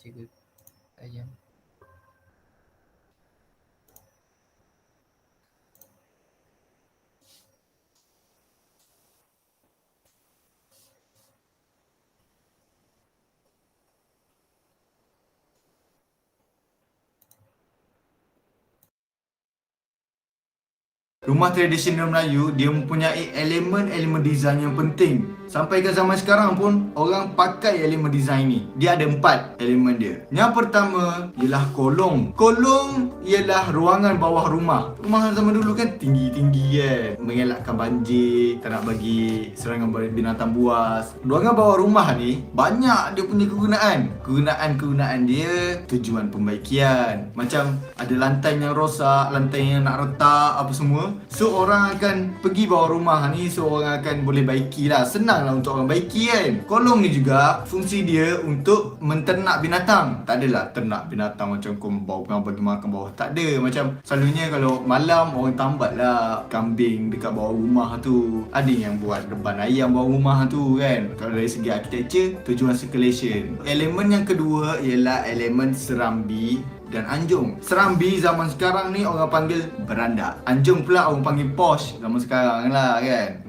Cikgu ayam. Rumah tradisional Melayu, dia mempunyai elemen-elemen desain yang penting. Sampai ke zaman sekarang pun, orang pakai elemen desain ni. Dia ada 4 elemen dia. Yang pertama, ialah kolong. Kolong ialah ruangan bawah rumah. Rumah zaman dulu kan tinggi-tinggi kan. Mengelakkan banjir, tak nak bagi serangan binatang buas. Ruangan bawah rumah ni, banyak dia punya kegunaan. Kegunaan-kegunaan dia, tujuan pembaikian. Macam ada lantai yang rosak, lantai yang nak retak, apa semua. So orang akan pergi bawah rumah ni, so orang akan boleh baiki lah. Senang lah untuk orang baiki kan. Kolong ni juga fungsi dia untuk menternak binatang. Tak adalah ternak binatang macam kau bawa bagi makan bawah. Tak ada. Macam selalunya kalau malam orang tambat lah kambing dekat bawah rumah tu. Ada yang buat reban ayam bawah rumah tu kan. Kalau dari segi arkitektur, tujuan circulation. Elemen yang kedua ialah elemen serambi dan anjung. Serambi zaman sekarang ni orang panggil beranda. Anjung pula orang panggil posh zaman sekarang lah kan.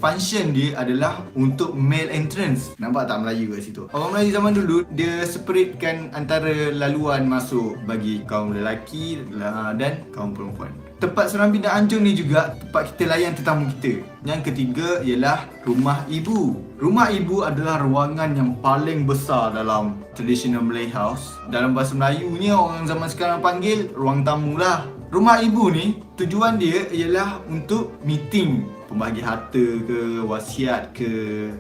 Function dia adalah untuk male entrance. Nampak tak Melayu kat situ? Orang Melayu zaman dulu, dia separatkan antara laluan masuk bagi kaum lelaki dan kaum perempuan. Tempat serambi dan anjung ni juga tempat kita layan tetamu kita. Yang ketiga ialah rumah ibu. Rumah ibu adalah ruangan yang paling besar dalam traditional Malay house. Dalam bahasa Melayunya orang zaman sekarang panggil ruang tamu lah. Rumah ibu ni tujuan dia ialah untuk meeting, pembagi harta ke, wasiat ke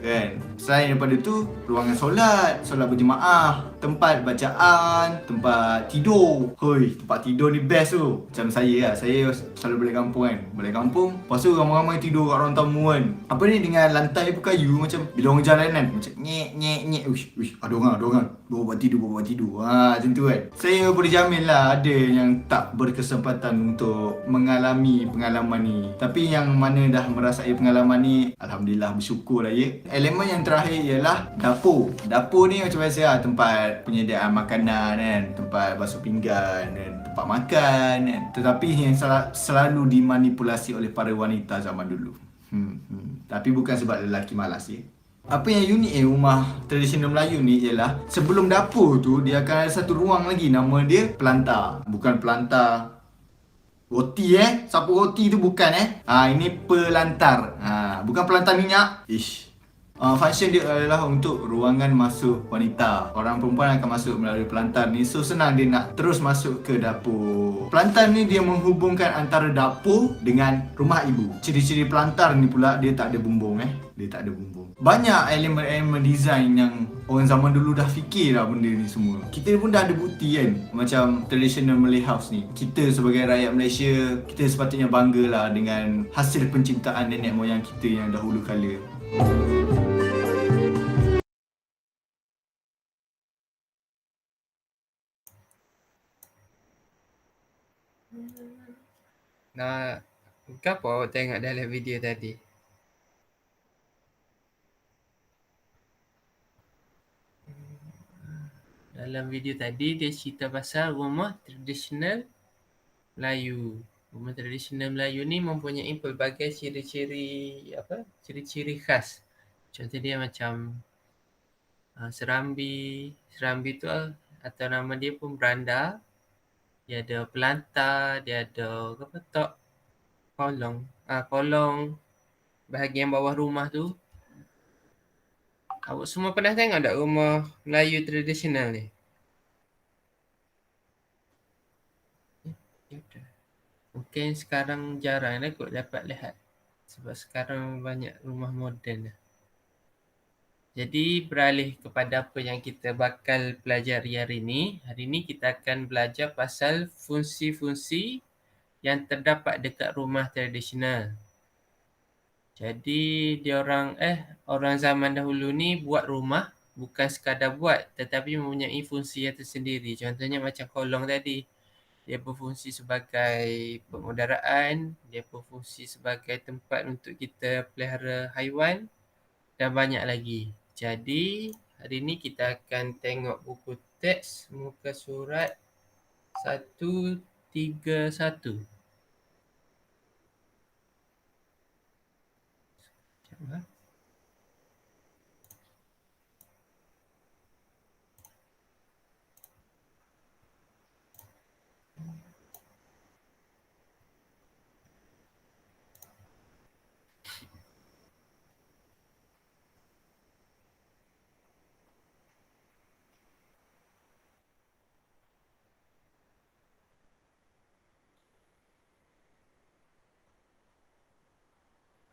kan. Selain daripada tu, ruangan solat berjemaah, tempat bacaan, tempat tidur. Hoi, tempat tidur ni best tu. Macam saya lah, saya selalu balik kampung kan. Balik kampung, lepas tu ramai-ramai tidur kat ruang tamu kan. Apa ni, dengan lantai berkayu, macam bila orang jalan kan, macam nyek. Uish, ada orang. Bawa tidur. Macam tu kan. Saya boleh jamin lah ada yang tak berkesempatan untuk mengalami pengalaman ni. Tapi yang mana dah merasai pengalaman ni, alhamdulillah, bersyukur lah ya. Elemen yang terakhir ialah dapur. Dapur ni macam biasa lah, tempat penyediaan makanan kan, tempat basuh pinggan dan tempat makan kan. Tetapi yang selalu dimanipulasi oleh para wanita zaman dulu. Tapi bukan sebab lelaki malas ya. Apa yang unik rumah tradisional Melayu ni ialah sebelum dapur tu dia akan ada satu ruang lagi, nama dia pelantar. Bukan pelantar roti sapu roti tu bukan ini pelantar. Bukan pelantar minyak. Function dia adalah untuk ruangan masuk wanita. Orang perempuan akan masuk melalui pelantar ni. So senang dia nak terus masuk ke dapur. Pelantar ni dia menghubungkan antara dapur dengan rumah ibu. Ciri-ciri pelantar ni pula, dia tak ada bumbung Dia tak ada bumbung. Banyak elemen-elemen design yang orang zaman dulu dah fikir lah benda ni semua. Kita pun dah ada bukti kan. Macam traditional Malay house ni. Kita sebagai rakyat Malaysia, kita sepatutnya banggalah dengan hasil penciptaan nenek moyang kita yang dahulu kala. Nah, apa awak tengok dalam video tadi? Dalam video tadi dia cerita pasal rumah tradisional Melayu. Rumah tradisional Melayu ni mempunyai pelbagai ciri-ciri khas. Contoh dia macam serambi. Serambi tu atau nama dia pun beranda. Dia ada pelantar, dia ada kolong bahagian bawah rumah tu. Awak semua pernah tengok tak rumah Melayu tradisional ni? Mungkin sekarang jarang kot dapat lihat. Sebab sekarang banyak rumah moden lah. Jadi beralih kepada apa yang kita bakal pelajari hari ni. Hari ni kita akan belajar pasal fungsi-fungsi yang terdapat dekat rumah tradisional. Jadi orang zaman dahulu ni buat rumah bukan sekadar buat, tetapi mempunyai fungsi yang tersendiri. Contohnya macam kolong tadi. Dia berfungsi sebagai pengudaraan, dia berfungsi sebagai tempat untuk kita pelihara haiwan dan banyak lagi. Jadi, hari ni kita akan tengok buku teks muka surat 131. Sekejap.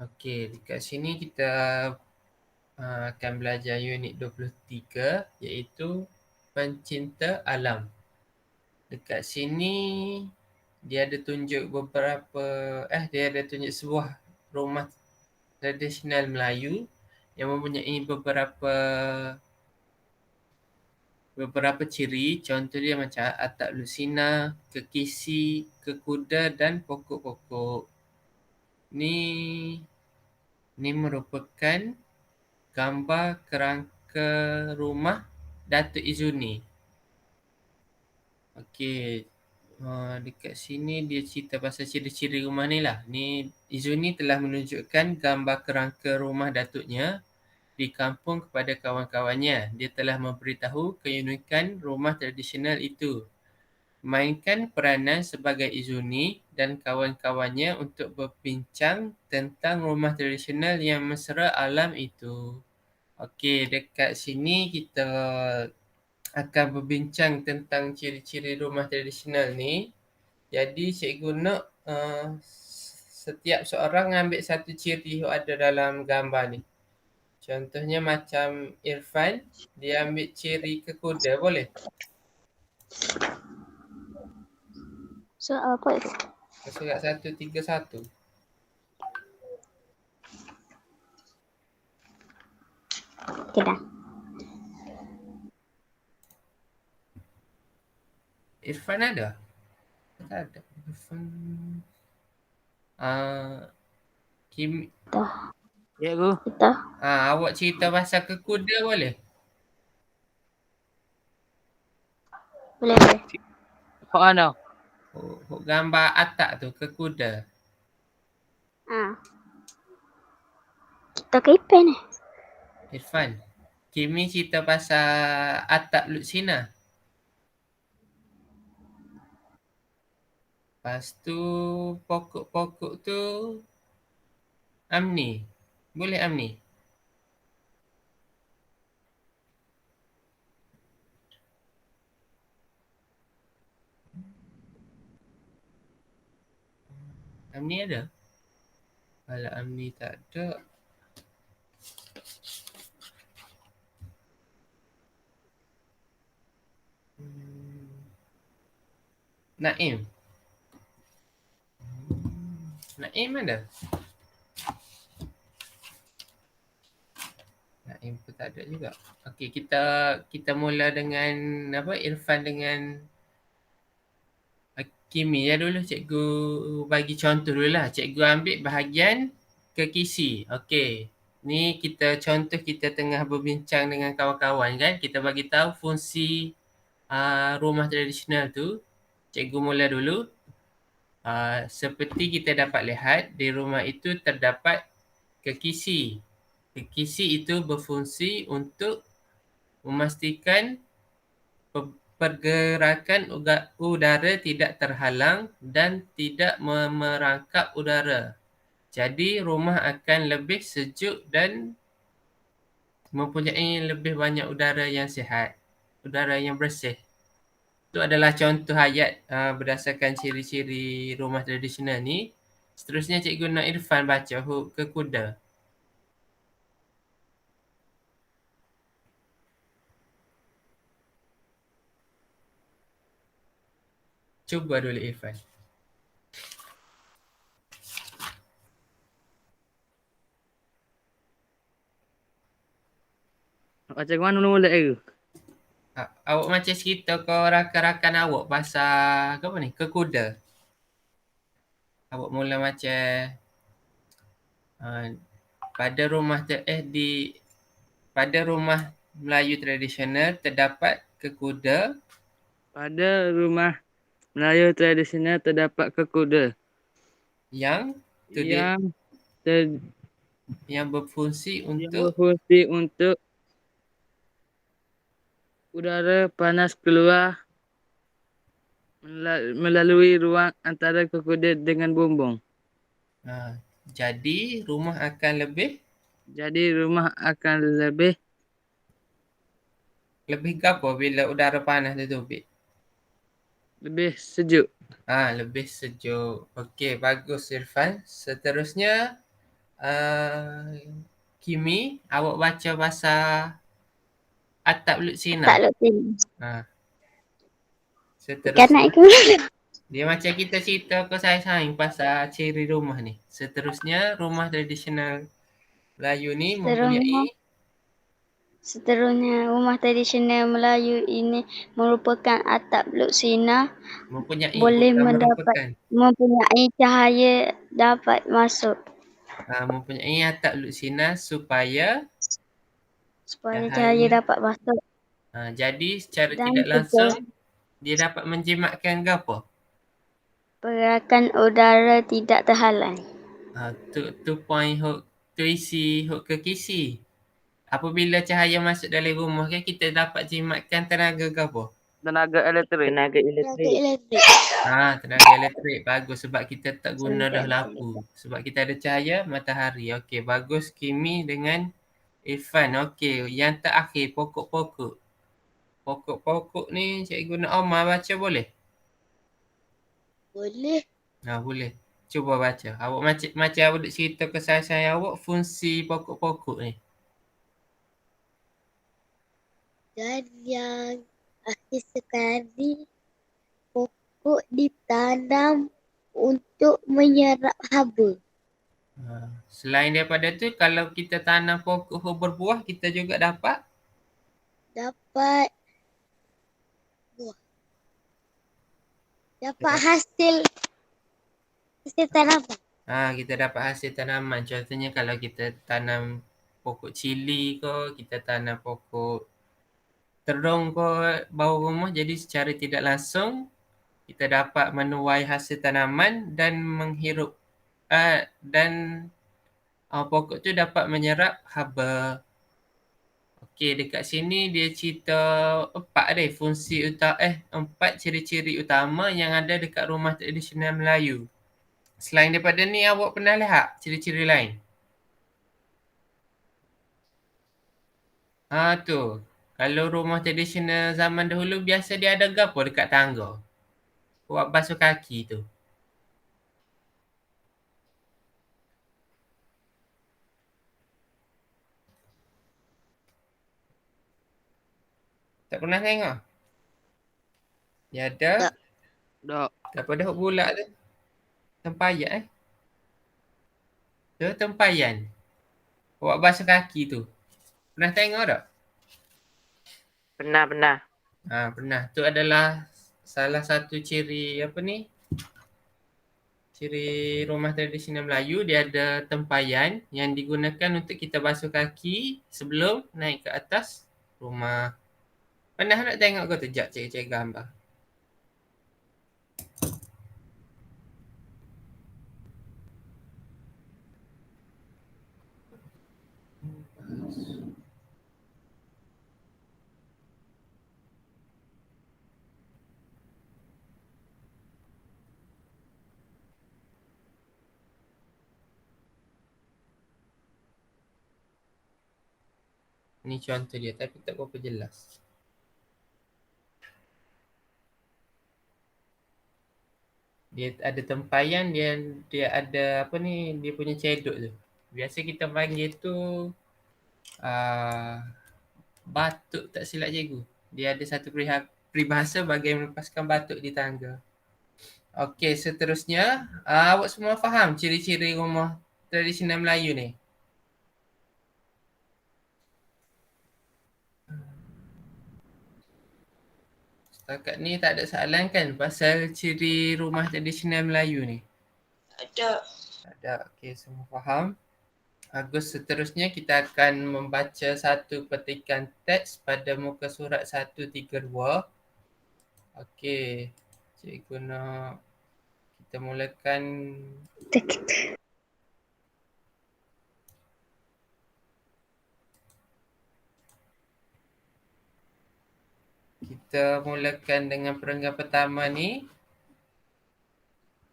Okey, dekat sini kita akan belajar unit 23 iaitu pencinta alam. Dekat sini dia ada tunjuk dia ada tunjuk sebuah rumah tradisional Melayu yang mempunyai beberapa ciri. Contoh dia macam atap lusina, kekisi, kekuda dan pokok-pokok. Ni merupakan gambar kerangka rumah Datuk Izuni. Okey, dekat sini dia cerita pasal ciri-ciri rumah ni lah. Ni Izuni telah menunjukkan gambar kerangka rumah datuknya di kampung kepada kawan-kawannya. Dia telah memberitahu keunikan rumah tradisional itu. Mainkan peranan sebagai Izuni dan kawan-kawannya untuk berbincang tentang rumah tradisional yang mesra alam itu. Okey, dekat sini kita akan berbincang tentang ciri-ciri rumah tradisional ni. Jadi cikgu nak setiap seorang ambil satu ciri yang ada dalam gambar ni. Contohnya macam Irfan, dia ambil ciri kekuda, boleh? Surat apa itu? Surat 131. Okay, dah. Irfan ada? Tak ada. Irfan. Kim. Dah. Ya, Guru. Kita. Awak cerita pasal kekuda boleh? Boleh, boleh. Hok mana? Gambar atak tu, kekuda. Kita ke Ipan ni. Irfan, Kimi cerita pasal atap Lutsina. Lepas tu pokok-pokok tu Amni. Boleh Amni? Amni ada? Kalau Amni tak ada, Naim. Naim ada? Naim pun tak ada juga. Okey, kita mula dengan Irfan dengan Kimi ya dulu. Cikgu bagi contoh dulu lah. Cikgu ambil bahagian kekisi. Okey. Ni contoh kita tengah berbincang dengan kawan-kawan kan. Kita bagi tahu fungsi rumah tradisional tu. Cikgu mula dulu. Seperti kita dapat lihat, di rumah itu terdapat kekisi. Kekisi itu berfungsi untuk memastikan pergerakan udara tidak terhalang dan tidak merangkap udara. Jadi rumah akan lebih sejuk dan mempunyai lebih banyak udara yang sihat, udara yang bersih. Itu adalah contoh ayat berdasarkan ciri-ciri rumah tradisional ni. Seterusnya Cikgu nak Irfan baca huruf kekuda. Cuba dulu Irfan. Macam mana mula Guru? Awak macam cerita ke rakan-rakan awak pasal kekuda. Awak mula macam pada rumah Melayu tradisional terdapat kekuda Pada rumah Melayu tradisional terdapat kekuda yang yang ter, yang berfungsi yang untuk berfungsi untuk udara panas keluar melalui ruang antara kekuda dengan bumbung. jadi rumah akan Jadi rumah akan lebih lebih gapo bila udara panas ditubik. sejuk. Lebih sejuk. Okey, bagus Irfan. Seterusnya Kimi, awak baca pasal Atap Tak Lutsina. luk sini. Ha, Ikan nak seterusnya ikut. dia macam kita cerita ke saing-saing pasal ciri rumah ni. Seterusnya rumah tradisional Melayu ni Seterusnya, rumah tradisional Melayu ini merupakan atap luksina mempunyai boleh bukan mendapat merupakan mempunyai cahaya dapat masuk mempunyai atap lutsina supaya supaya cahaya cahaya dapat masuk jadi secara dan tidak juga langsung dia dapat menjimatkan gapo? pergerakan udara tidak terhalang. Tu point hok tu isi hok ke kisi. Apabila cahaya masuk dalam rumah kan kita dapat jimatkan tenaga ke apa? Tenaga elektrik. Tenaga elektrik. Tenaga elektrik. Bagus sebab kita tak guna Tenaga dah elektrik. lampu. Sebab kita ada cahaya matahari. Okey, bagus Kimi dengan Irfan. Okey, yang terakhir pokok-pokok. Pokok-pokok ni Cikgu nak Omar baca boleh? Boleh. Boleh. Cuba baca. Awak macam awak duk cerita ke saya awak fungsi pokok-pokok ni. Dan yang akhir sekali pokok ditanam untuk menyerap haba. Selain daripada tu kalau kita tanam pokok berbuah kita juga dapat Dapat buah. Dapat hasil tanaman. kita dapat hasil tanaman. Contohnya kalau kita tanam pokok cili ke, kita tanam pokok terung ke bawah rumah, jadi secara tidak langsung kita dapat menuai hasil tanaman dan menghirup dan pokok tu dapat menyerap haba. Okey, dekat sini dia cerita empat ciri-ciri utama yang ada dekat rumah tradisional Melayu. Selain daripada ni awak pernah lihat ciri-ciri lain? Tu. Kalau rumah tradisional zaman dahulu biasa dia ada gapo dekat tangga? Buat basuh kaki tu. Tak pernah tengok? Dia ada Dok. daripada hok bulat tu. Tempayan Tu tempayan. Buat basuh kaki tu. Pernah tengok tak? Pernah. Pernah. Tu adalah salah satu ciri ciri rumah tradisional Melayu. Dia ada tempayan yang digunakan untuk kita basuh kaki sebelum naik ke atas rumah. Pernah nak tengok ke tu? Jap cek gambar. Ni contoh dia tapi tak berapa jelas. Dia ada tempayan, dia ada dia punya cedok tu. Biasa kita panggil tu batuk tak silap cikgu. Dia ada satu peribahasa bagi melepaskan batuk di tangga. Okey, seterusnya awak semua faham ciri-ciri rumah tradisional Melayu ni? Setakat ni tak ada soalan kan pasal ciri rumah tradisional Melayu ni? Ada. Tak ada. Okey, semua faham. Bagus, seterusnya kita akan membaca satu petikan teks pada muka surat 132. Okey, cikgu nak kita mulakan. Kita mulakan dengan perenggan pertama ni.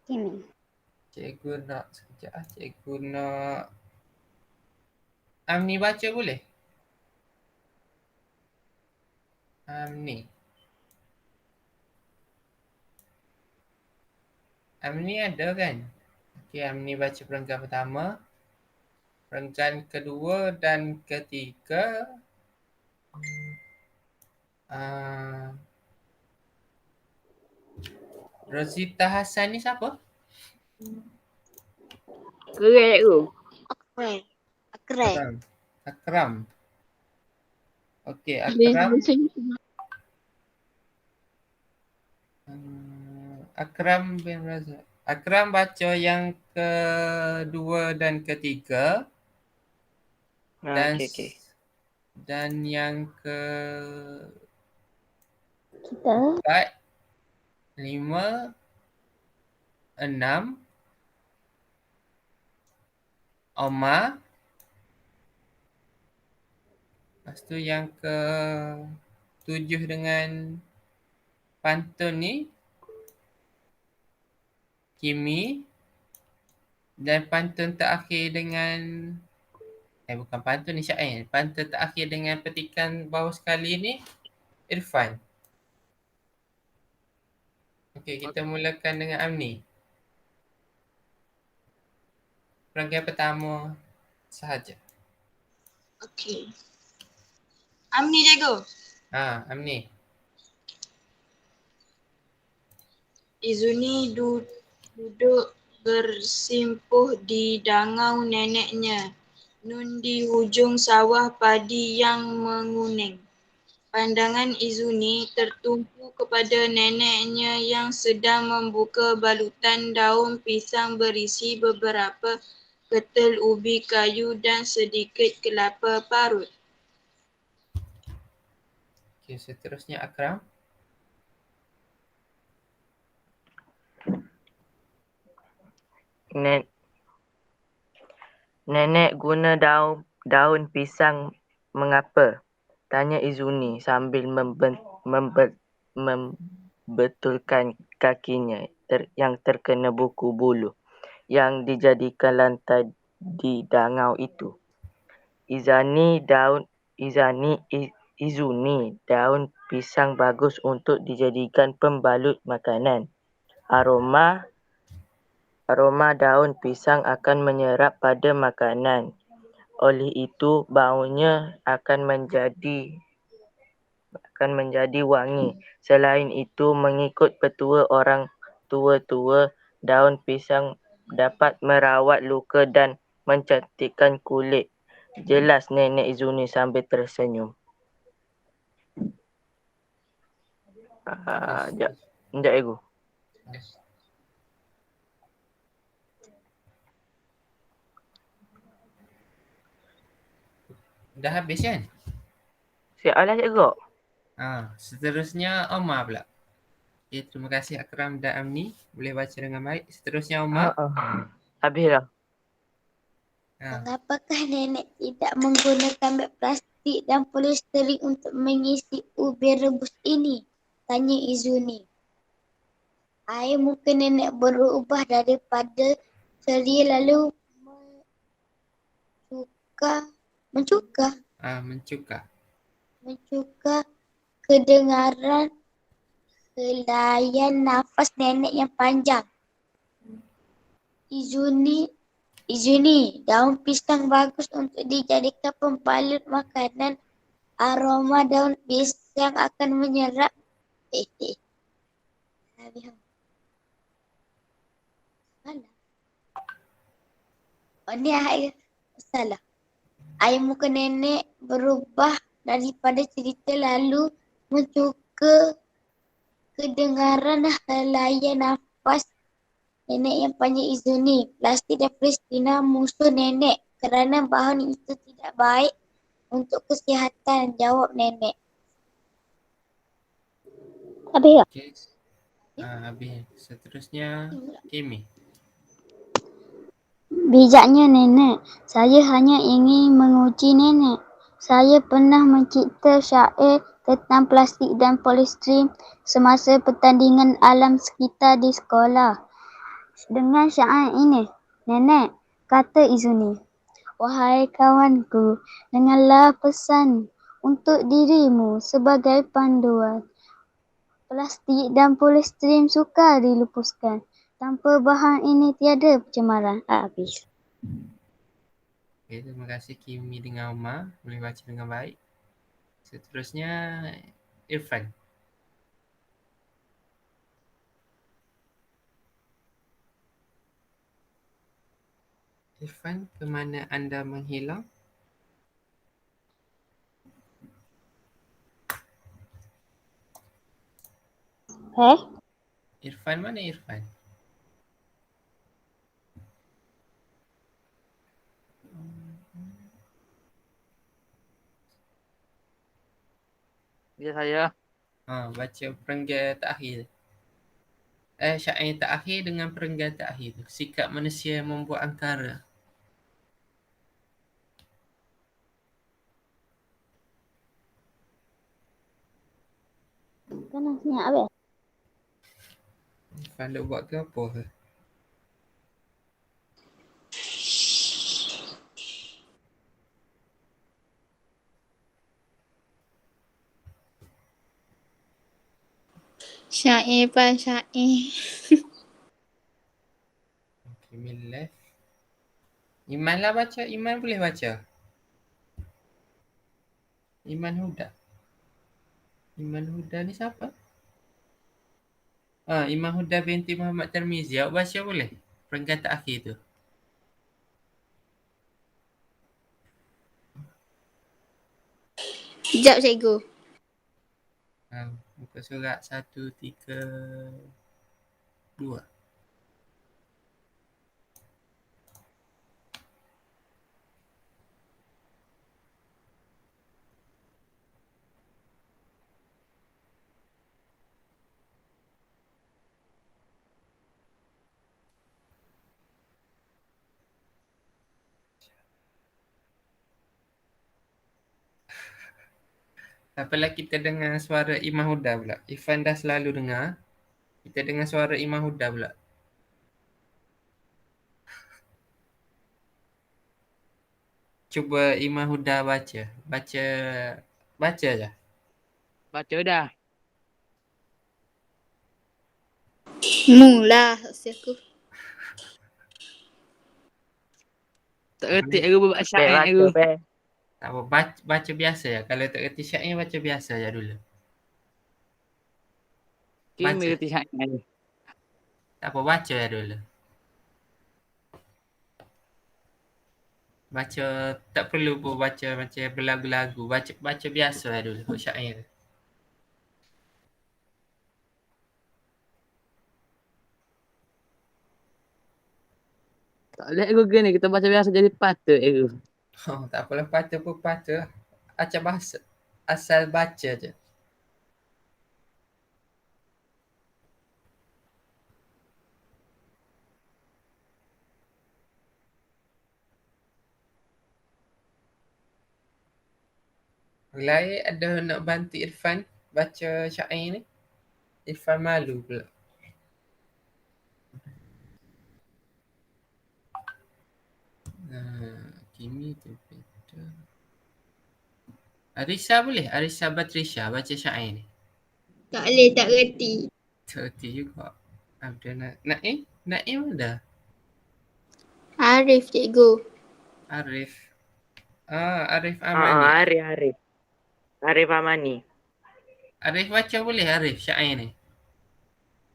Ini. Cikgu nak sekejap. Cikgu nak Amni baca boleh? Amni. Amni ada kan? Okey, Amni baca perenggan pertama. Perenggan kedua dan ketiga. Rosita Hassan ni siapa? Correct tu. Akram. Akram. Okey, Akram. Akram bin Razak. Akram baca yang kedua dan ketiga. Dan Okey. dan yang Kita. 4, 5, 6 Omar. Lepas tu yang ke-7 dengan pantun ni Kimi. Dan pantun terakhir dengan bukan pantun ni Syair. Pantun terakhir dengan petikan bawah sekali ni Irfan. Okey, kita mulakan dengan Amni. Perenggan pertama sahaja. Okey. Amni cikgu. Amni. Izuni duduk bersimpuh di dangau neneknya. Nun di hujung sawah padi yang menguning. Pandangan Izuni tertumpu kepada neneknya yang sedang membuka balutan daun pisang berisi beberapa ketel ubi kayu dan sedikit kelapa parut. Okey, seterusnya Akram. Nenek guna daun pisang mengapa? Tanya Izuni sambil membetulkan kakinya yang terkena buku bulu yang dijadikan lantai di dangau itu. Izuni, daun pisang bagus untuk dijadikan pembalut makanan. Aroma daun pisang akan menyerap pada makanan. Oleh itu, baunya akan menjadi wangi. Selain itu, mengikut petua orang tua, daun pisang dapat merawat luka dan mencantikkan kulit. Jelas Nenek Izuni sambil tersenyum. Sekejap, Ibu. Dah habis kan? Siaplah cikgu. Seterusnya Omar pula. Okay, terima kasih Akram dan Amni. Boleh baca dengan baik. Seterusnya Omar. Habis dah. Mengapakah nenek tidak menggunakan beg plastik dan polisterin untuk mengisi ubi rebus ini? Tanya Izuni. Air muka nenek berubah daripada ceria lalu mencukar kedengaran helaian nafas nenek yang panjang. Izuni, daun pisang bagus untuk dijadikan pembalut makanan. Aroma daun pisang akan menyerap. Salah. Air muka nenek berubah daripada cerita lalu mencukar kedengaran helaian nafas nenek yang panjang. Izuni, plastik dan Pristina musuh nenek. kerana bahan itu tidak baik untuk kesihatan, jawab nenek. Habis tak? Okey. Habis. Seterusnya, Kimi. Bijaknya nenek, saya hanya ingin menguji nenek. Saya pernah mencipta syair tentang plastik dan polistiren semasa pertandingan alam sekitar di sekolah. Dengan syair ini, nenek, kata Izuni, wahai kawanku, dengarlah pesan untuk dirimu sebagai panduan. Plastik dan polistiren sukar dilupuskan. Tanpa bahan ini tiada pencemaran. Habis. Okey, terima kasih Kimi dengan Umar. Boleh baca dengan baik. Seterusnya, Irfan. Irfan, ke mana anda menghilang? Irfan, mana Irfan? Ya saya. Baca perenggan terakhir. Syair terakhir dengan perenggan terakhir. Sikap manusia yang membuat angkara. Kan nasinya habis. Irfan nak buat ke apa ke? Syair pan syair. Kimi left. Iman lah baca. Iman boleh baca. Iman Huda. Iman Huda ni siapa? Iman Huda binti Muhammad Tirmizi. Awak baca boleh? Perenggan terakhir tu. Sekejap cikgu. Muka surat 132. Apalah kita dengar suara Iman Huda pula. Irfan dah selalu dengar. Kita dengar suara Iman Huda pula. Cuba Iman Huda baca. Baca je. Baca dah. Mula aku. Tak reti aku buat Baca, syair baca, aku. Pe. Tak apa, baca biasa je. Kalau tak reti syair, baca biasa je dulu. Kimi Baca. reti syair aku. Tak apa, baca je dulu. Baca, tak perlu pun baca macam berlagu-lagu. Baca biasa je dulu, syair. Tak boleh aku gini. Kita baca biasa jadi patut aku. Tak apalah, patut pun patut. Acap bahasa. Asal baca je. Lain ada nak bantu Irfan baca syair ni? Irfan malu pula. Kimi tu Peter. Arisa boleh? Arisa Batrisha baca syair ni. Tak boleh, tak reti. Tak reti juga. Ada Naim? Naim ada? Arif cikgu. Arif. Arif Amani. Arif Amani. Arif baca boleh Arif syair ni?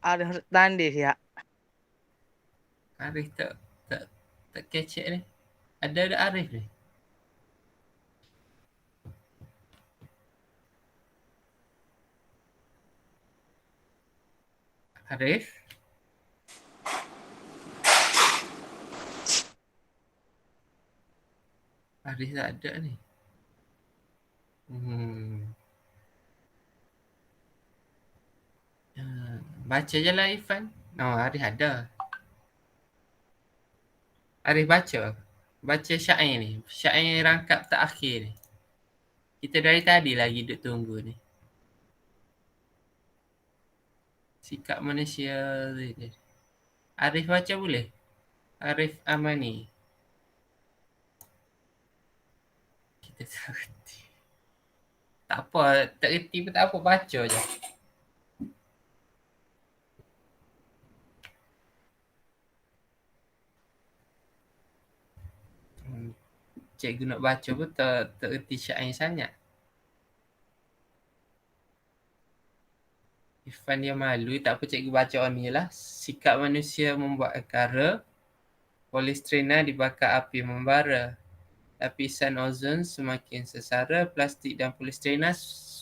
Ada tandis ya. Arif tak kecek ni. Ada Arif ni. Arif. Arif tak ada ni. Baca je lah Irfan. Oh, Arif ada. Arif baca. Baca syair ni. Syair rangkap terakhir ni. Kita dari tadi lagi duduk tunggu ni. Sikap manusia. Arif baca boleh? Arif Amani. Kita tak reti. Tak apa. Tak reti pun tak apa. Baca je. Cikgu nak baca pun tak reti syair sangat. Irfan dia malu, tak apa cikgu baca on ni lah. Sikap manusia membuat perkara, polistrena dibakar api membara. Lapisan ozon semakin sesara, plastik dan polistrena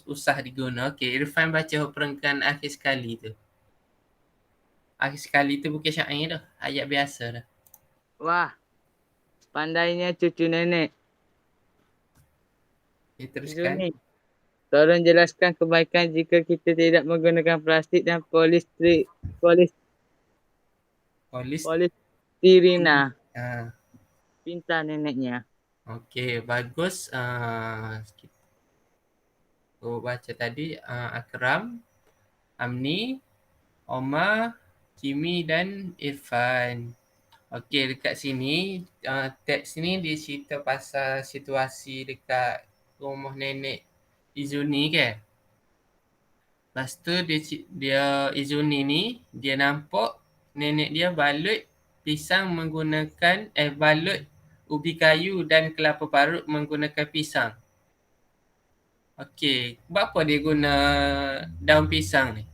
usah diguna. Okey, Irfan baca perenggan akhir sekali tu. Akhir sekali tu bukan syair dah, ayat biasa dah. Wah, pandainya cucu nenek. Okay, teruskan. Zuni, tolong jelaskan kebaikan jika kita tidak menggunakan plastik dan polistirena. Pintar neneknya. Okey, bagus. Aku baca tadi Akram, Amni, Omar, Kimi dan Irfan. Okey, dekat sini teks ni dia cerita pasal situasi dekat rumah nenek Izuni kan. Lepas tu dia Izuni ni dia nampak nenek dia balut pisang menggunakan balut ubi kayu dan kelapa parut menggunakan pisang. Okey, buat apa dia guna daun pisang ni?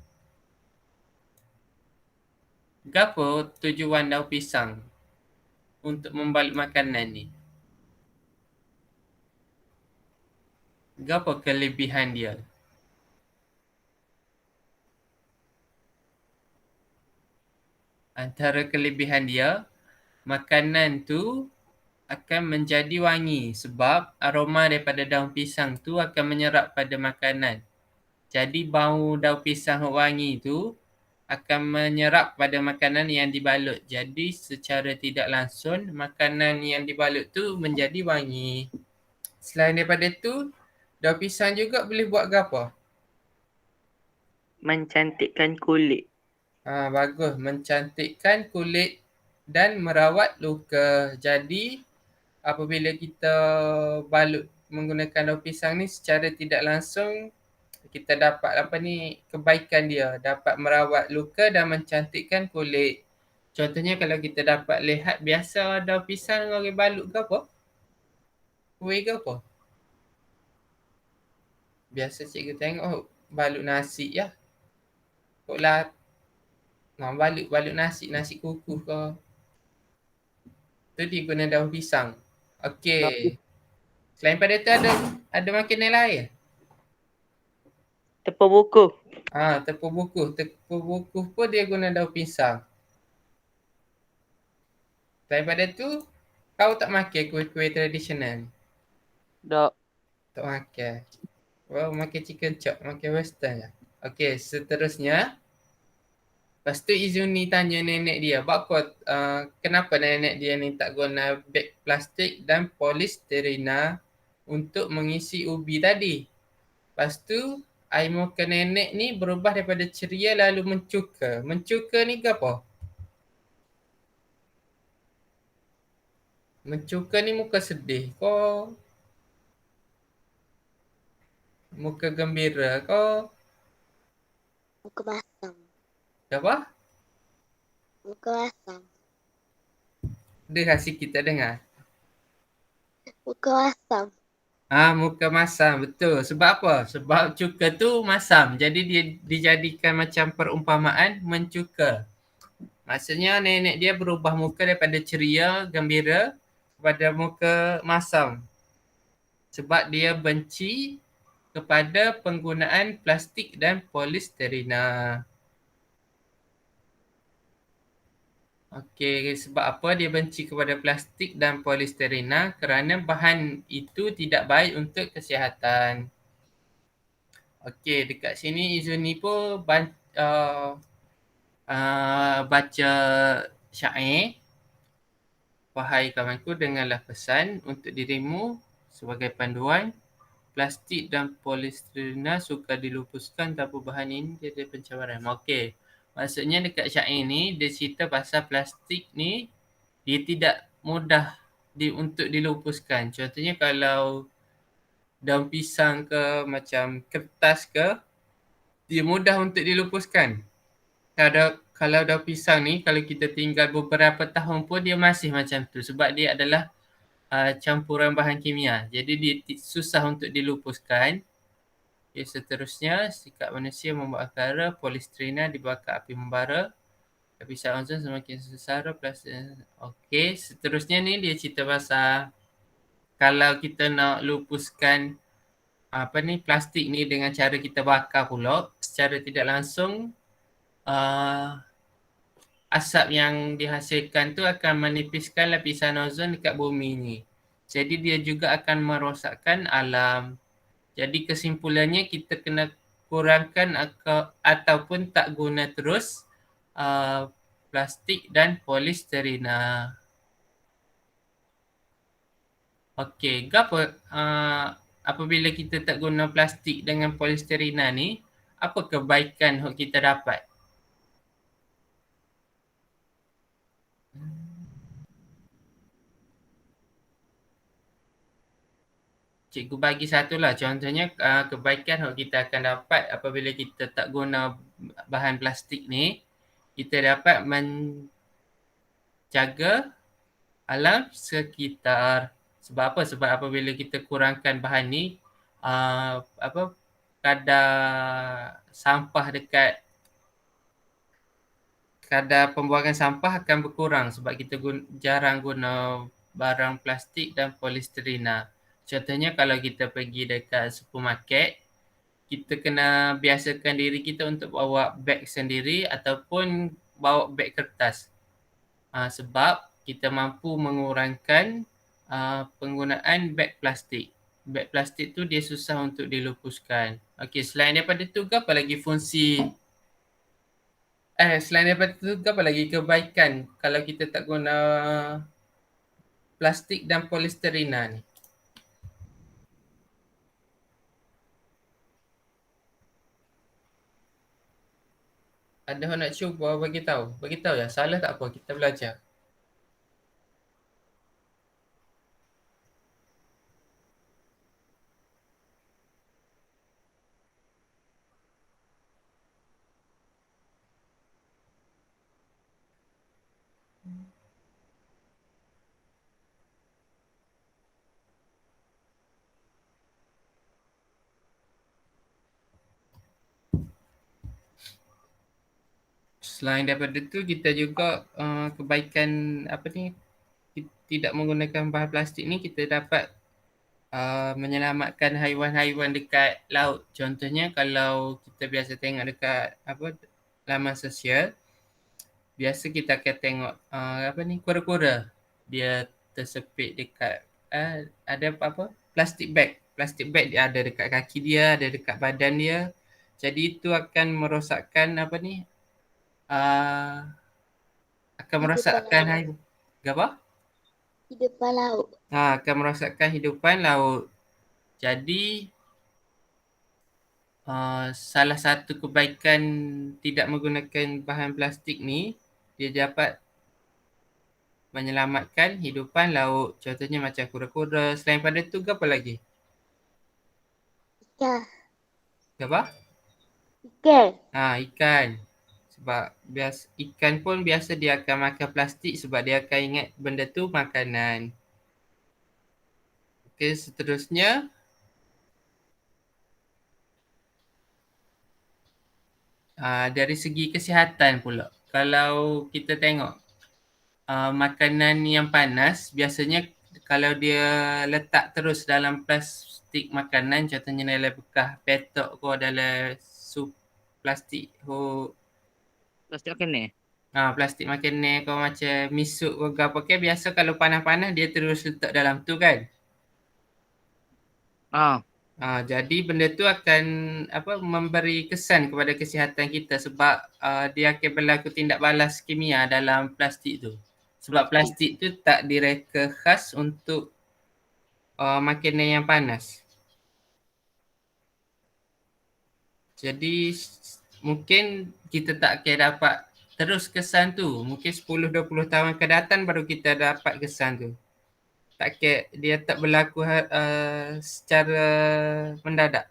Gapo tujuan daun pisang untuk membalut makanan ni? Gapo kelebihan dia? Antara kelebihan dia, makanan tu akan menjadi wangi sebab aroma daripada daun pisang tu akan menyerap pada makanan. Jadi bau daun pisang wangi tu akan menyerap pada makanan yang dibalut. Jadi secara tidak langsung makanan yang dibalut tu menjadi wangi. Selain daripada tu, daun pisang juga boleh buat apa? Mencantikkan kulit. Bagus, mencantikkan kulit dan merawat luka. Jadi apabila kita balut menggunakan daun pisang ni secara tidak langsung kita dapat kebaikan dia, dapat merawat luka dan mencantikkan kulit. Contohnya kalau kita dapat lihat biasa daun pisang orang balut ke apa? Kuih ke apa? Biasa cikgu tengok balut nasi ya. Koklah balut nasi kukuh ke. Tu dia guna daun pisang. Okey. Selain pada tu ada makanan lain? Tepung buku. Tepung buku. Tepung buku pun dia guna daun pisang. Selain pada tu, kau tak makan kuih-kuih tradisional? Tak. Tak makan. Wow, makan chicken chop, makan western je. Okey, seterusnya. Lepas tu Izuni tanya nenek dia, kenapa nenek dia ni tak guna beg plastik dan polisterena untuk mengisi ubi tadi. Lepas tu, air muka nenek ni berubah daripada ceria lalu mencuka. Mencuka ni ke apa? Mencuka ni muka sedih ke? Muka gembira ke? Muka basam. Apa? Muka basam. Dia kasih kita dengar. Muka basam. Muka masam. Betul. Sebab apa? Sebab cuka tu masam. Jadi dia dijadikan macam perumpamaan mencuka. Maksudnya nenek dia berubah muka daripada ceria, gembira kepada muka masam. Sebab dia benci kepada penggunaan plastik dan polisterena. Okey, sebab apa dia benci kepada plastik dan polisterina? Kerana bahan itu tidak baik untuk kesihatan. Okey, dekat sini Izuni pun baca syair. Wahai kawanku, dengarlah pesan untuk dirimu sebagai panduan. Plastik dan polisterina sukar dilupuskan tanpa bahan ini jadi pencemaran. Okey. Maksudnya dekat syair ni dia cerita pasal plastik ni dia tidak mudah untuk dilupuskan. Contohnya kalau daun pisang ke macam kertas ke, dia mudah untuk dilupuskan. Kalau daun pisang ni kalau kita tinggal beberapa tahun pun dia masih macam tu sebab dia adalah campuran bahan kimia. Jadi dia susah untuk dilupuskan. Okay, seterusnya, sikap manusia membuat perkara, polisterina dibakar api membara, lapisan ozon semakin sesara, plastik. Okey, seterusnya ni dia cerita pasal kalau kita nak lupuskan plastik ni dengan cara kita bakar pula, secara tidak langsung asap yang dihasilkan tu akan menipiskan lapisan ozon dekat bumi ni. Jadi dia juga akan merosakkan alam. Jadi kesimpulannya kita kena kurangkan ataupun tak guna terus plastik dan polisterina. Okey, gapo apabila kita tak guna plastik dengan polisterina ni, apa kebaikan yang kita dapat? Cikgu bagi satulah. Contohnya kebaikan yang kita akan dapat apabila kita tak guna bahan plastik ni, kita dapat menjaga alam sekitar. Sebab apa? Sebab apabila kita kurangkan bahan ni, kadar sampah kadar pembuangan sampah akan berkurang sebab kita jarang guna barang plastik dan polisterina. Contohnya kalau kita pergi dekat supermarket, kita kena biasakan diri kita untuk bawa beg sendiri ataupun bawa beg kertas. Sebab kita mampu mengurangkan penggunaan beg plastik. Beg plastik tu dia susah untuk dilupuskan. Okey, selain daripada tu apa lagi fungsi selain daripada tu apa lagi kebaikan kalau kita tak guna plastik dan polisterina ni? Ada orang nak cuba bagi tahu? Bagi tahu ya, salah tak apa, kita belajar. Selain daripada tu kita juga kebaikan tidak menggunakan bahan plastik ni kita dapat menyelamatkan haiwan-haiwan dekat laut. Contohnya kalau kita biasa tengok dekat laman sosial, biasa kita akan tengok kura-kura. Dia tersepit dekat ada plastik bag. Plastik bag dia ada dekat kaki dia, ada dekat badan dia. Jadi itu akan merosakkan akan merosakkan hidupan laut. Akan merosakkan hidupan laut. Jadi salah satu kebaikan tidak menggunakan bahan plastik ni, dia dapat menyelamatkan hidupan laut. Contohnya macam kura-kura. Selain pada tu apa lagi? Ikan. Apa? Ikan. Ikan. Sebab ikan pun biasa dia akan makan plastik sebab dia akan ingat benda tu makanan. Okey, seterusnya dari segi kesihatan pula. Kalau kita tengok makanan yang panas biasanya kalau dia letak terus dalam plastik makanan, contohnya dalam bekas petok ke dalam sup plastik Plastik makan ni? Plastik makanan kau macam misuk ke apa ke, biasa kalau panas-panas dia terus letak dalam tu kan. Ah, Jadi benda tu akan memberi kesan kepada kesihatan kita sebab dia akan berlaku tindak balas kimia dalam plastik tu. Sebab plastik tu tak direka khas untuk makanan yang panas. Jadi mungkin kita tak akan dapat terus kesan tu. Mungkin 10-20 tahun akan datang baru kita dapat kesan tu. Dia tak berlaku secara mendadak.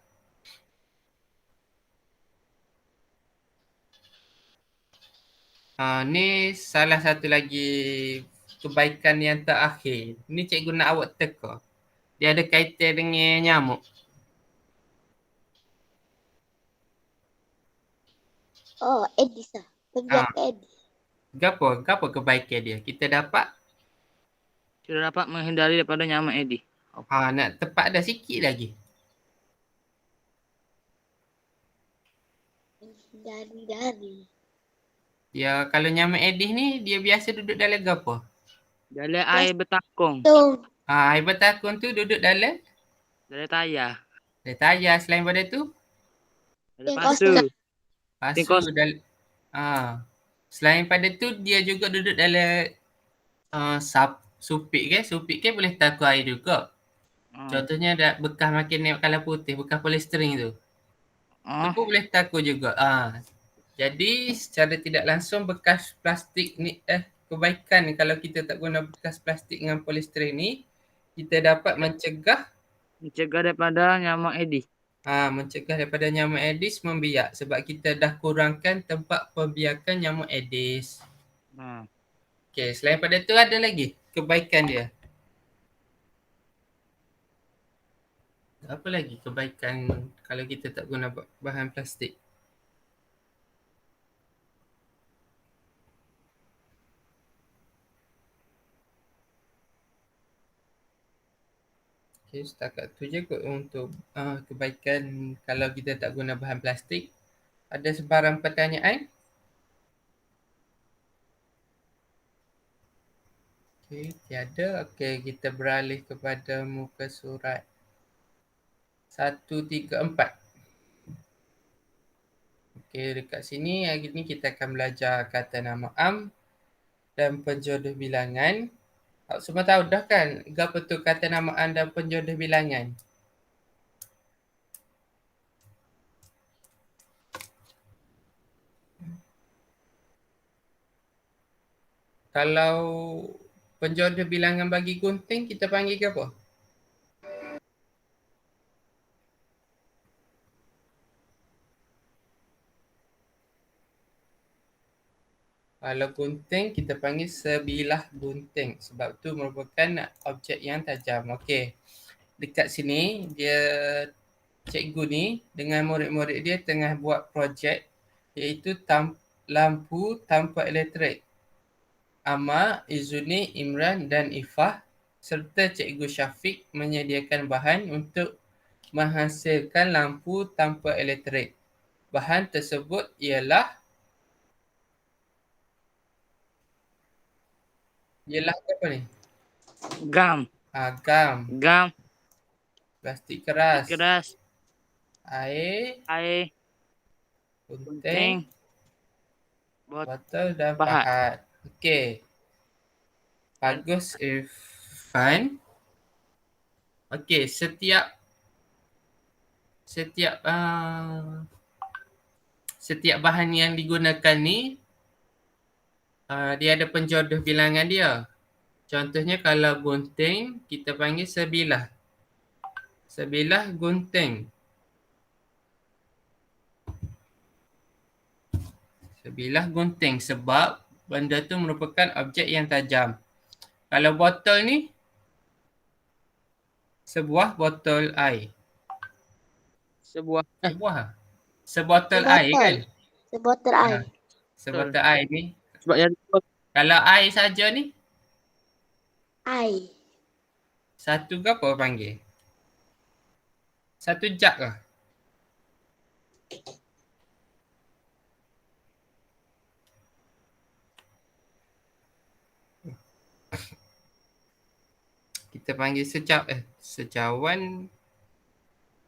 Ni salah satu lagi kebaikan yang terakhir. Ni cikgu nak awak teka. Dia ada kaitan dengan nyamuk. Oh, Edis lah. Kerja ke Edis. Gapo kebaikan dia? Kita dapat sudah dapat menghindari daripada nyamuk Edi. nak tepat dah sikit lagi. Dari. Dia kalau nyamuk Aedes ni dia biasa duduk dalam gapo? Dalam air bertakung. Tu. Air bertakun tu duduk dalam Dalam tayar. tayar. Selain pada tu Dalam Yang pasu. pasu Tingkos. selain pada tu dia juga duduk dalam supik ke? Supik ke boleh takut air juga. Contohnya ada bekas makan kalah putih, bekas polistering tu. Tu pun boleh takut juga. Jadi secara tidak langsung bekas plastik ni kebaikan ni kalau kita tak guna bekas plastik dengan polistering ni, kita dapat mencegah daripada nyamuk Edi. mencegah daripada nyamuk Aedes membiak sebab kita dah kurangkan tempat pembiakan nyamuk Aedes. Okey, selain pada tu ada lagi kebaikan dia. Apa lagi kebaikan kalau kita tak guna bahan plastik? Okay, setakat tu je kot untuk kebaikan kalau kita tak guna bahan plastik. Ada sebarang pertanyaan? Okay, tiada. Okay, kita beralih kepada muka surat 134. Okay, dekat sini hari ni kita akan belajar kata nama am dan penjodoh bilangan. Awak semua tahu dah kan apa tu kata nama am dan penjodoh bilangan? Kalau penjodoh bilangan bagi gunting kita panggil ke apa? Kalau gunting kita panggil sebilah gunting sebab tu merupakan objek yang tajam. Okey. Dekat sini dia cikgu ni dengan murid-murid dia tengah buat projek iaitu lampu tanpa elektrik. Amma, Izuni, Imran dan Ifah serta cikgu Syafiq menyediakan bahan untuk menghasilkan lampu tanpa elektrik. Bahan tersebut ialah apa ni? Gam. Gam. Plastik keras. Air. Gunting. Botol dan pahat. Okey. Bagus Irfan. Okey, setiap bahan yang digunakan ni dia ada penjodoh bilangan dia. Contohnya kalau gunting kita panggil sebilah. Sebilah gunting. Sebilah gunting sebab benda tu merupakan objek yang tajam. Kalau botol ni sebuah botol air. Sebotol air kan? Sebotol air. Sebotol air ni. Sebabnya kalau air saja ni Air. satu ke apa panggil? Satu jug lah. kita panggil secawan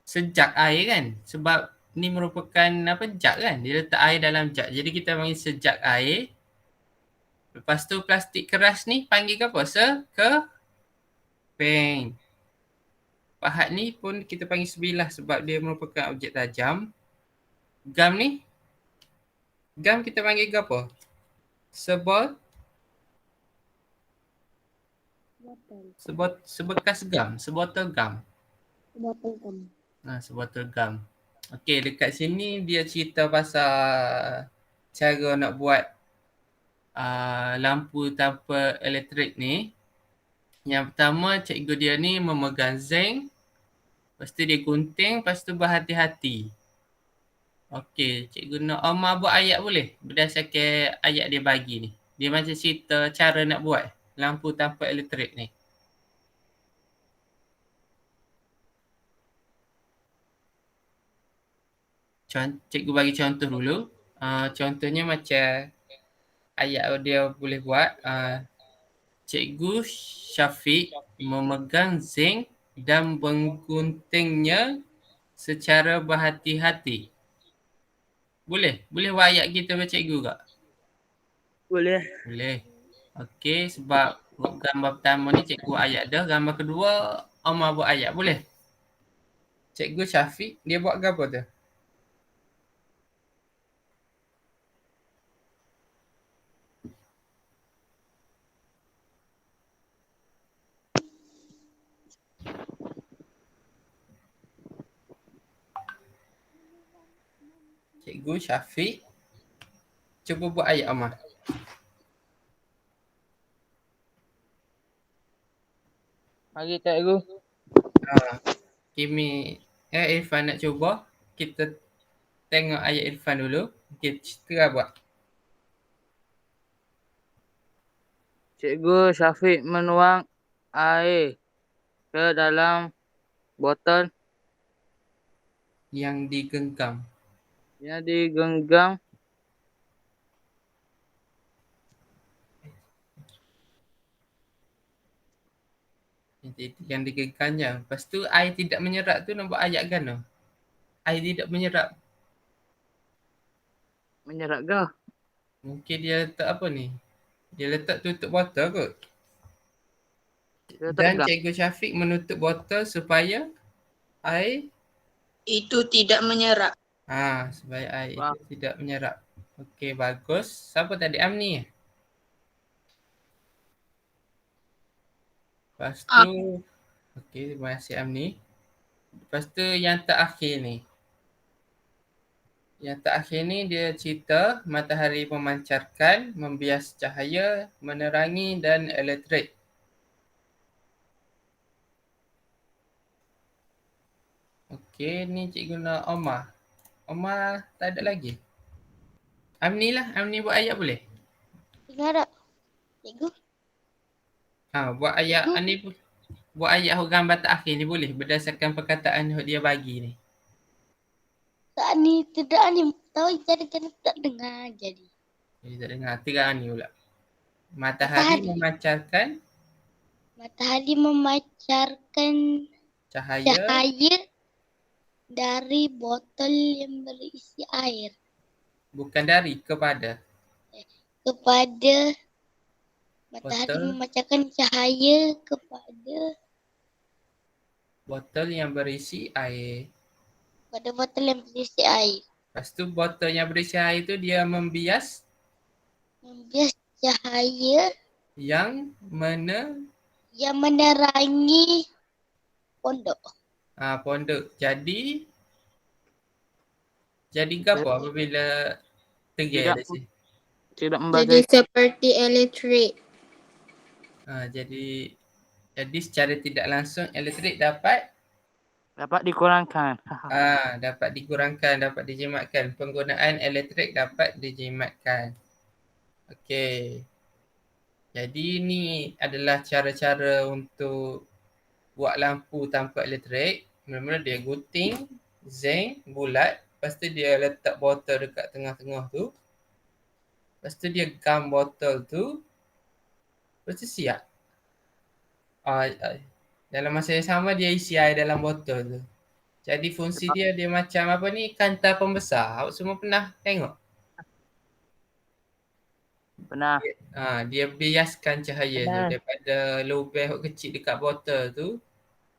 sejak air kan. Sebab ni merupakan jug kan. Dia letak air dalam jug. Jadi kita panggil sejak air. Lepas tu plastik keras ni panggil ke apa? Sekeping. Pahat ni pun kita panggil sebilah sebab dia merupakan objek tajam. Gam ni, gam kita panggil ke apa? Sebekas gam, sebotol gam. Botol gam. Sebotol gam. Okey, dekat sini dia cerita pasal cara nak buat lampu tanpa elektrik ni. Yang pertama, cikgu dia ni memegang zinc. Lepas tu dia gunting, lepas tu berhati-hati. Okey, cikgu nak Omar buat ayat boleh? Berdasarkan ayat dia bagi ni. Dia macam cerita cara nak buat lampu tanpa elektrik ni. Cikgu bagi contoh dulu. Contohnya macam ayat dia boleh buat. Cikgu Syafiq memegang zinc dan mengguntingnya secara berhati-hati. Boleh? Boleh buat ayat kita buat cikgu tak? Boleh. Boleh. Okey, sebab gambar pertama ni cikgu buat ayat dah. Gambar kedua Omar buat ayat. Boleh? Cikgu Syafiq dia buat apa tu? Cikgu Syafiq cuba buat ayat Omar. Mari cikgu. Kimi Irfan nak cuba. Kita tengok ayat Irfan dulu. Okey, Citra buat. Cikgu Syafiq menuang air ke dalam botol Yang digenggam. yang digenggam. Yang digenggamnya. Lepas tu air tidak menyerap tu nampak ayat kan tu? Air tidak menyerap. Menyerap ke? Mungkin dia letak apa ni? Dia letak tutup botol kot. Dia Dan tegak. Cikgu Syafiq menutup botol supaya air Itu tidak menyerap. supaya air Faham. itu tidak menyerap. Okey, bagus. Siapa tadi? Amni? Lepas tu, okey, terima kasih Amni. Lepas tu yang terakhir ni. Yang terakhir ni dia cerita matahari memancarkan, membias cahaya, menerangi dan elektrik. Okey, ni cikgu nak Omar. Omar tak ada lagi. Amni lah, Amni buat ayat boleh? Dengar tak? Cikgu? Buat ayat ni, buat ayat gambar terakhir ni boleh berdasarkan perkataan yang dia bagi ni. Tak ni, tidak ni. Tahu cara-cara tak dengar jadi. Dia tak dengar. Terang ni pula. Matahari memancarkan Matahari memancarkan cahaya dari botol yang berisi air bukan dari, kepada. kepada matahari Botol. memancarkan cahaya kepada Botol yang berisi air. botol yang berisi air. Lepas tu botol yang berisi air tu dia membias Cahaya yang yang menerangi pondok. pondok. Jadi apa apabila terang Tidak. di sini? Tidak Jadi membagi. seperti elektrik. Jadi secara tidak langsung elektrik dapat Dapat dikurangkan. dapat dikurangkan, dapat dijimatkan. Penggunaan elektrik dapat dijimatkan. Okey. Jadi ni adalah cara-cara untuk buat lampu tanpa elektrik. Mula-mula dia gunting zinc bulat, lepas tu dia letak botol dekat tengah-tengah tu. Lepas tu dia gam botol tu. Lepas tu siap. Dalam masa yang sama dia isi air dalam botol tu. Jadi fungsi dia macam apa ni, kanta pembesar. Awak semua pernah tengok? Pernah. Dia biaskan cahaya tu Pernah. daripada lubang kecil dekat botol tu,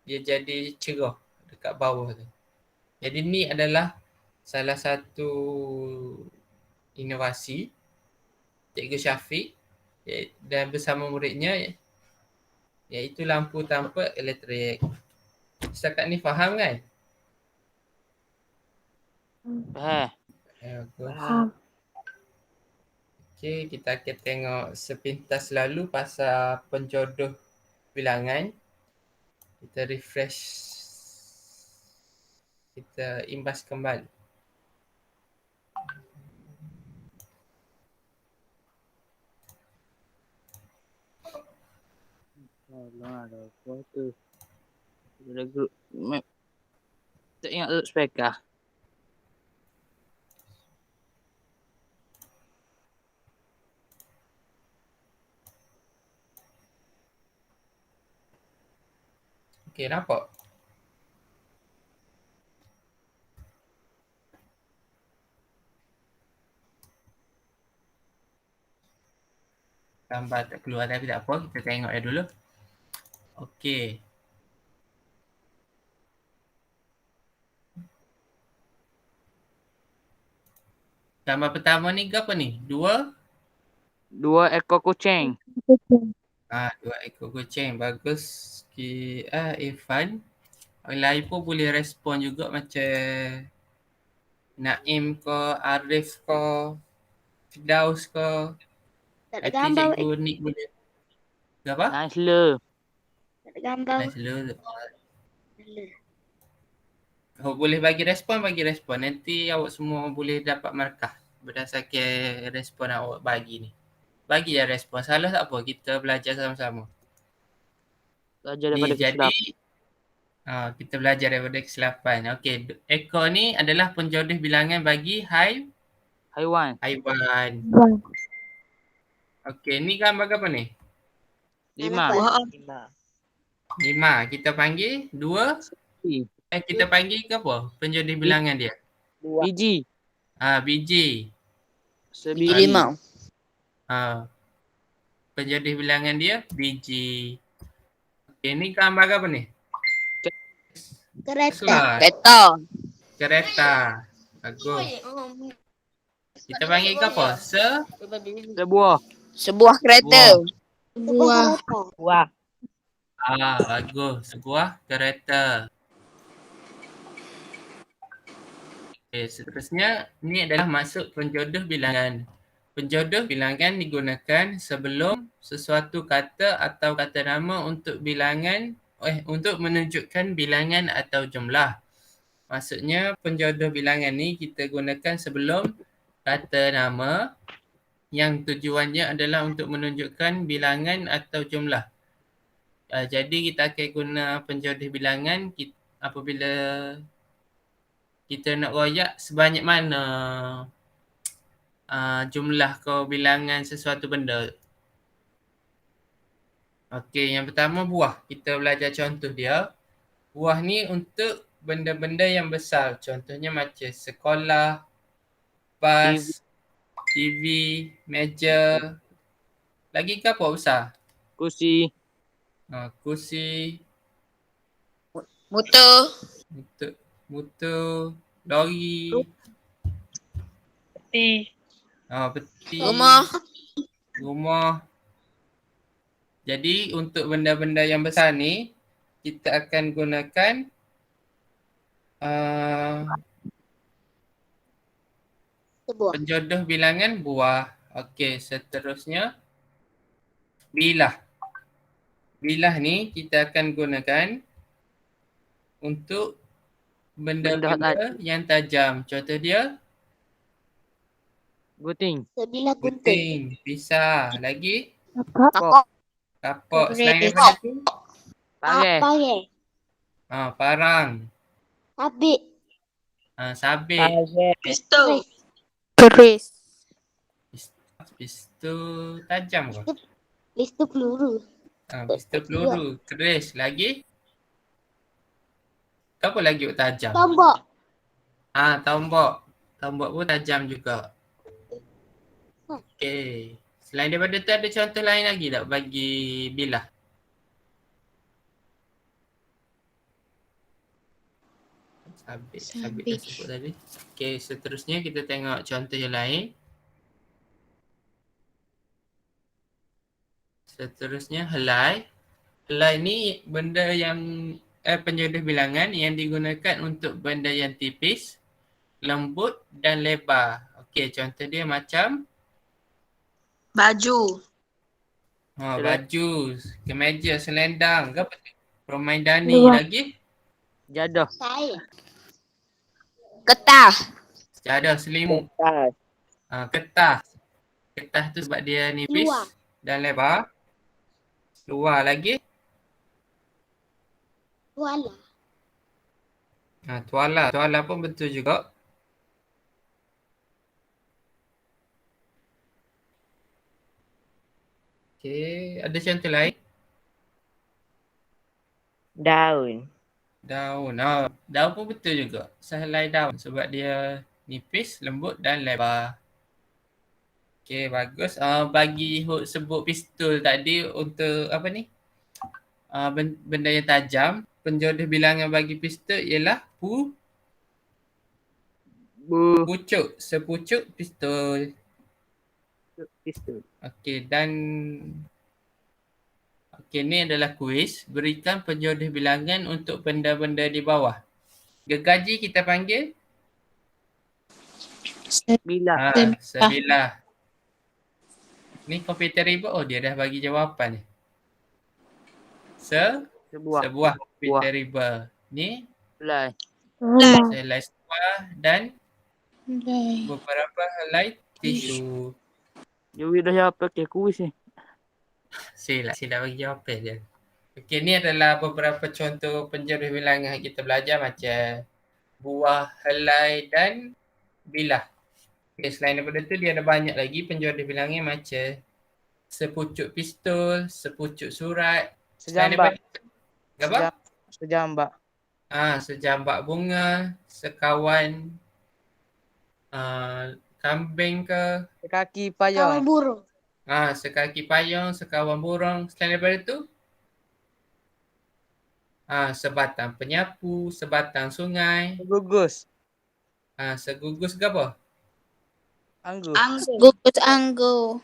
dia jadi cerah dekat bawah tu. Jadi ni adalah salah satu inovasi Cikgu Syafiq dan bersama muridnya, iaitu lampu tanpa elektrik. Setakat ni faham kan? Faham. Okey, kita akan tengok sepintas lalu pasal penjodoh bilangan. Kita refresh. Kita imbas kembali. Tolong ada apa tu? Ada grup map. Tak ingat tu spek ah. Okey, nampak? Gambar tak keluar tapi tak apa, kita tengok ya dulu. Okey. Gambar pertama ni ke apa ni? Dua ekor kucing. Dua ekor kucing. Bagus. Irfan. Orang lain pun boleh respon juga macam Naim ke, Arif ke, Firdaus ke. Tak ada Nanti gambar. cikgu Nik boleh. Apa? Nice le. Tak ada gambar. Nice dulu. Boleh bagi respon. Nanti awak semua boleh dapat markah berdasarkan respon awak bagi ni. Bagi je respon. Salah tak apa. Kita belajar sama-sama. Belajar daripada kesilapan. Kita belajar daripada kesilapan. Okey. Ekor ni adalah penjodoh bilangan bagi Haiwan. Okey. Ni gambar apa ni? 5. 5. Kita panggil 2. Kita panggil ke apa? Penjodoh bilangan dia. Biji. Biji. Sebiji. 5. Penjodoh bilangan dia biji. Okey, ni gambar apa ni? Kereta. Kereta. Bagus. Kita panggil ke apa? Sebuah kereta. Wah. Bagus. Sebuah kereta. Okey, seterusnya ni adalah masuk penjodoh bilangan. Penjodoh bilangan digunakan sebelum sesuatu kata atau kata nama untuk bilangan untuk menunjukkan bilangan atau jumlah. Maksudnya penjodoh bilangan ni kita gunakan sebelum kata nama yang tujuannya adalah untuk menunjukkan bilangan atau jumlah. Jadi kita akan guna penjodoh bilangan apabila kita nak royak sebanyak mana jumlah ke bilangan sesuatu benda. Okey, yang pertama buah. Kita belajar contoh dia. Buah ni untuk benda-benda yang besar. Contohnya macam sekolah, bas, TV, meja. Lagi ke apa besar? Kursi. Kursi, Motor. lori, Peti. peti, rumah. Jadi untuk benda-benda yang besar ni kita akan gunakan penjodoh bilangan buah. Okey, seterusnya bilah. Bilah ni kita akan gunakan untuk benda-benda yang tajam. Contoh dia Gunting. Sebilah gunting. gunting, pisah, lagi kapok. Selain Keris. daripada tu, Parai. parang, Sabit. sabit, Pistol. Keris. pistol tajam ke? Pistol peluru. Pistol peluru, keris, lagi Apa lagi tajam? Tombok. Tombok. Tombok pun tajam juga. Okey. Selain daripada tu ada contoh lain lagi tak bagi bilah? Sabit dah sebut tadi. Okey, seterusnya kita tengok contoh yang lain. Seterusnya helai. Helai ni benda yang penjodoh bilangan yang digunakan untuk benda yang tipis, lembut dan lebar. Okey, contoh dia macam Baju. baju, kemeja, selendang, ke apa tu? Permaidani lagi. Jadah. Saya. Getah. Sejadah, selimut. Kertas. Kertas. Kertas tu sebab dia nipis Luar. dan lebar. Luar lagi. Tuala. Tuala. Tuala pun betul juga. Okey, ada contoh lain? Daun. Daun. Daun pun betul juga. Sehelai daun sebab dia nipis, lembut dan lebar. Okey, bagus. Bagi Hood sebut pistol tadi untuk apa ni? Benda yang tajam. Penjodoh bilangan bagi pistol ialah pucuk. Sepucuk pistol. Pistol. Okey, dan ni adalah kuis. Berikan penjodoh bilangan untuk benda-benda di bawah. Gergaji kita panggil? Bilah. Sebilah. Ni komputer ribut. Dia dah bagi jawapan ni. Sebuah. Sebuah komputer ribut. Ni Helai. sehelai sebuah dan beberapa helai tisu. Jui dah siapa ke kuis ni? Sila bagi jawapan je. Okey, ni adalah beberapa contoh penjodoh bilangan yang kita belajar macam buah, helai dan bilah. Okay, selain daripada tu dia ada banyak lagi penjodoh bilangan macam sepucuk pistol, sepucuk surat. Sejambak. Apa? Sejambak. Sejambak bunga, sekawan kambing ke. Sekaki Kawan payung. burung. Sekaki payung, sekawan burung. Selain daripada tu sebatang penyapu, sebatang sungai. Gugus. Segugus ke apa? Anggur. Gugus anggur.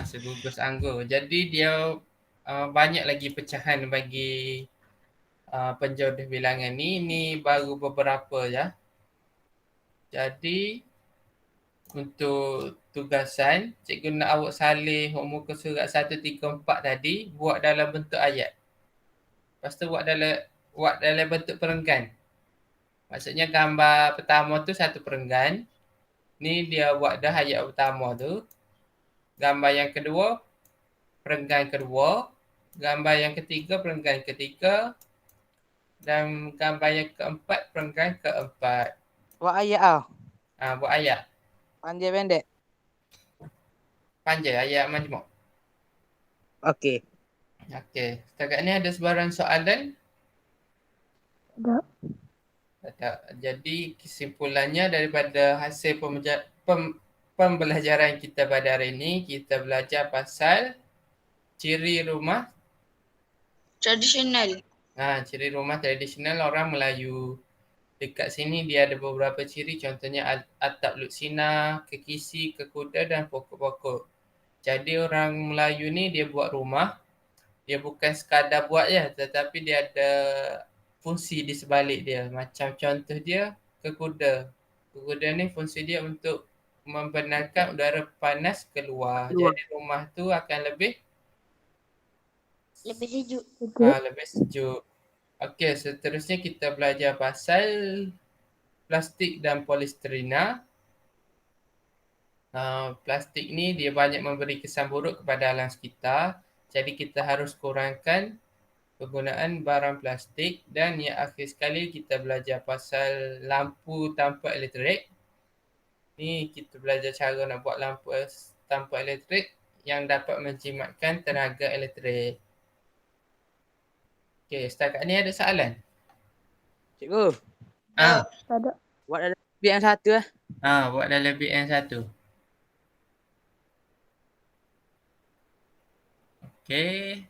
Segugus anggur. Jadi dia banyak lagi pecahan bagi penjodoh bilangan ni. Ini baru beberapa ya. Jadi untuk tugasan, cikgu nak awak salin muka surat 134 tadi buat dalam bentuk ayat. Lepas tu buat dalam bentuk perenggan. Maksudnya gambar pertama tu satu perenggan. Ni dia buat dah ayat pertama tu. Gambar yang kedua, perenggan kedua. Gambar yang ketiga, perenggan ketiga. Dan gambar yang keempat, perenggan keempat. Buat ayat Buat ayat. Panjang pendek. Panjang ayat majmuk. Okey. Okey. Setakat ni ada sebarang soalan? Tak. Jadi kesimpulannya daripada hasil pembelajaran kita pada hari ini, kita belajar pasal ciri rumah Tradisional. ciri rumah tradisional orang Melayu. Dekat sini dia ada beberapa ciri, contohnya atap lutsina, kekisi, kekuda dan pokok-pokok. Jadi orang Melayu ni dia buat rumah, dia bukan sekadar buat je, tetapi dia ada fungsi di sebalik dia. Macam contoh dia, kekuda. Kekuda ni fungsi dia untuk membenarkan udara panas keluar. Jadi rumah tu akan lebih sejuk. lebih sejuk. Okey, seterusnya kita belajar pasal plastik dan polisterina. Plastik ni dia banyak memberi kesan buruk kepada alam sekitar. Jadi kita harus kurangkan penggunaan barang plastik. Dan yang akhir sekali kita belajar pasal lampu tanpa elektrik. Ni kita belajar cara nak buat lampu tanpa elektrik yang dapat menjimatkan tenaga elektrik. Okey, setakat ni ada soalan? Cikgu, Ah, buat dalam bit yang satu lah. buat dalam bit yang satu. Okey,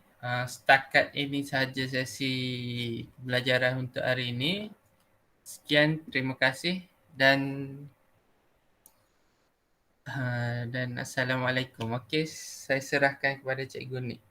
setakat ini sahaja sesi pembelajaran untuk hari ini. Sekian, terima kasih dan Assalamualaikum. Okey, saya serahkan kepada Cikgu Nik.